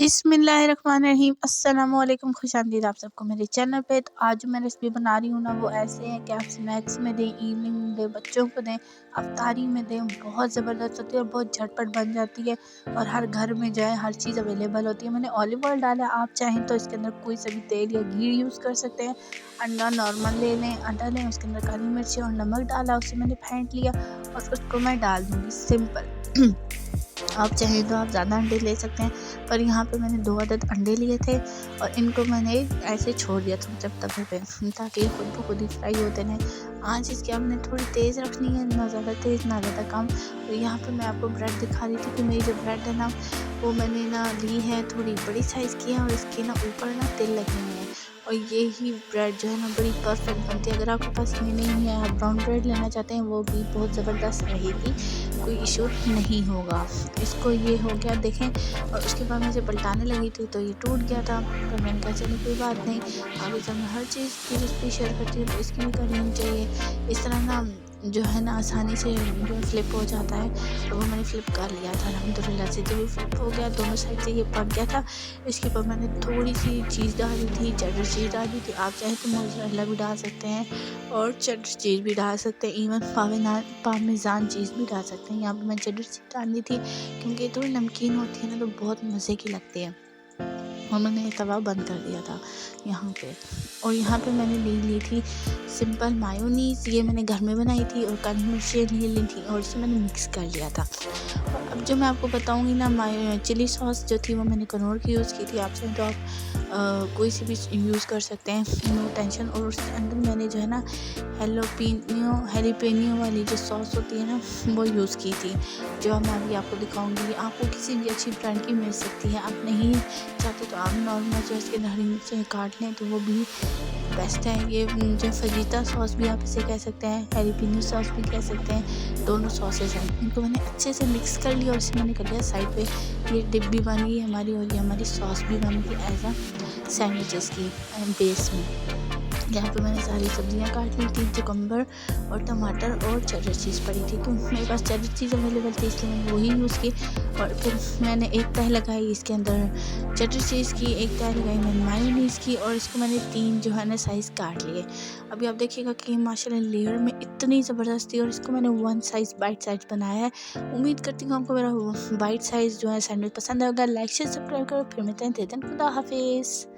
बिस्मिल्लाहिर्रहमानिर्रहीम। अस्सलामुअलैकुम, खुशामदीद आप सबको मेरे चैनल पे। तो आज जो मैं रेसिपी बना रही हूँ ना, वो ऐसे है कि आप स्नैक्स में दें, इवनिंग में दें, बच्चों को दें, अफ्तारी में दें। बहुत ज़बरदस्त होती है और बहुत झटपट बन जाती है और हर घर में जो है हर चीज़ अवेलेबल होती है। मैंने ऑलिव ऑयल डाला, आप चाहें तो इसके अंदर कोई सा भी तेल या घी यूज़ कर सकते हैं। अंडा नॉर्मल ले लें, अंडा लें, उसके अंदर काली मिर्ची और नमक डाला, उसे मैंने फेंट लिया और उसको मैं डाल दूँगी सिंपल। आप चाहें तो आप ज़्यादा अंडे ले सकते हैं, पर यहाँ पे मैंने 2 अदद अंडे लिए थे और इनको मैंने ऐसे छोड़ दिया था जब तवे पे, ताकि ये खुद ब खुद ही फ्राई होते रहें। आँच इसकी आपने थोड़ी तेज़ रखनी है, ना ज़्यादा तेज़ ना ज़्यादा कम। तो यहाँ पे मैं आपको ब्रेड दिखा रही थी कि मेरी जो ब्रेड है ना, वो मैंने ना ली है, थोड़ी बड़ी साइज़ की है और इसके ना ऊपर ना तिल लगे हुए हैं और ये ही ब्रेड जो है ना बड़ी परफेक्ट बनती है। अगर आपके पास ये नहीं है, आप ब्राउन ब्रेड लेना चाहते हैं, वो भी बहुत ज़बरदस्त रहेगी, कोई इशू नहीं होगा। इसको ये हो गया देखें, और उसके बाद मैं इसे पलटाने लगी थी तो ये टूट गया था। पर मैंने कहा चलो कोई बात नहीं, आगे जब मैं हर चीज़ की रेसिपी शेयर करती हूँ तो इसकी भी करनी चाहिए। इस तरह ना जो है ना आसानी से जो फ्लिप हो जाता है, तो वो मैंने फ्लिप कर लिया था अल्हम्दुलिल्लाह से। जब ये फ्लिप हो गया, दोनों साइड से ये पक गया था, इसके ऊपर मैंने थोड़ी सी चीज़ डाली थी, चेडर चीज़ डाली थी। आप चाहें तो मोज़रेला भी डाल सकते हैं और चेडर चीज़ भी डाल सकते हैं, इवन पामेज़ान चीज़ भी डाल सकते हैं। यहाँ पे मैं चेडर चीज़ डाली थी क्योंकि ये थोड़ी नमकीन होती है ना, तो बहुत मज़े की लगती है। और मैंने तवा बंद कर दिया था यहाँ पे। और यहाँ पे मैंने ले ली थी सिंपल मायोनीज़, ये मैंने घर में बनाई थी, और काली मिर्चें ले ली थी और इसे मैंने मिक्स कर लिया था। और अब जो मैं आपको बताऊँगी ना, चिली सॉस जो थी वो मैंने कनौर की यूज़ की थी। आप चाहें तो आप कोई सी भी यूज़ कर सकते हैं, नो टेंशन। और उसके अंदर मैंने जो है ना हैलीपेनियो वाली जो सॉस होती है ना, वो यूज़ की थी, जो मैं अभी आपको दिखाऊंगी। आपको किसी भी अच्छी ब्रांड की मिल सकती है। आप नहीं चाहते तो आप नॉर्मल जो इसके हरी मिर्चें काट लें, तो वो भी बेस्ट है। ये जो फजीता सॉस भी आप इसे कह सकते हैं, हैलीपेनियो सॉस भी कह सकते हैं, दोनों सॉसेज हैं। इनको मैंने अच्छे से मिक्स कर लिया और इसे मैंने कर लिया साइड पे। ये डिप भी बन गई हमारी और ये हमारी सॉस भी बन गई एज अ सैंडविचेस की बेस में। यहाँ पे मैंने सारी सब्जियां काट ली थी, चुकम्बर और टमाटर और चेडर चीज़ पड़ी थी, तो मेरे पास चेडर चीज़ अवेलेबल थी इसलिए मैंने वही यूज़ की। और फिर मैंने एक तह लगाई इसके अंदर चेडर चीज़ की, एक तह लगाई मैंने मायोनीज़ की, और इसको मैंने 3 जो है ना साइज़ काट लिए। अभी आप देखिएगा कि माशाल्लाह लेयर में इतनी ज़बरदस्त थी, और इसको मैंने 1 साइज़ बाइट साइज़ बनाया है। उम्मीद करती हूँ आपको मेरा बाइट साइज़ जो है सैंडविच पसंद आएगा। लाइक शेयर सब्सक्राइब करो, फिर मिलते हैं। खुदा हाफिज़।